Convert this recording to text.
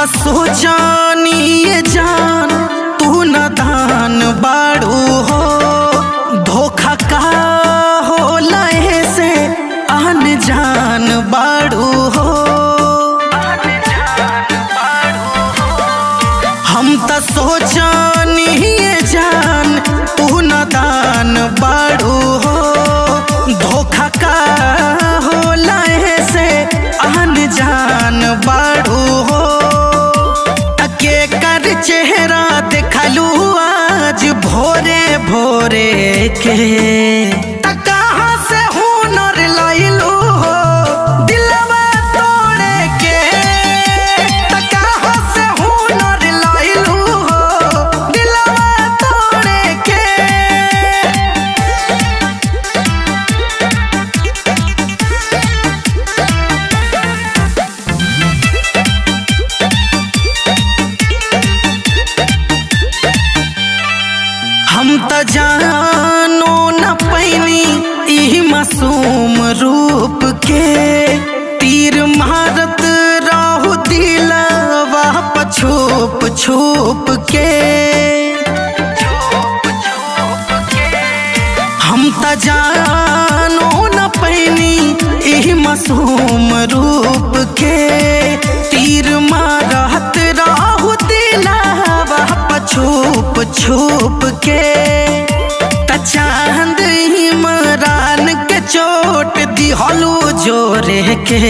त सोचानी ये जान तू न दान बाड़ू हो, धोखा का हो लहे से आन जान बाड़ू हो। हम त सोचानी ये जान तू न दान बाड़ू हो, धोखा का हो लहे से आन जान बाड़ू हो। तके कर चेहरा देखलू आज भोरे भोरे के, कहाँ से हुनर लैलू हो दिलवा तोड़े के, कहाँ से हुनर लैलू हो दिलवा तोड़े के। हम त जानो न पैनी ई मासूम रूप के, तीर मारत रहू दिलवा छुप छुप के। हम त जानो न पैनी ई मासूम रूप के, तीर मारत रहू दिलवा छुप छुप के। त चांद इमरान के चोट दिहलू जोरे के।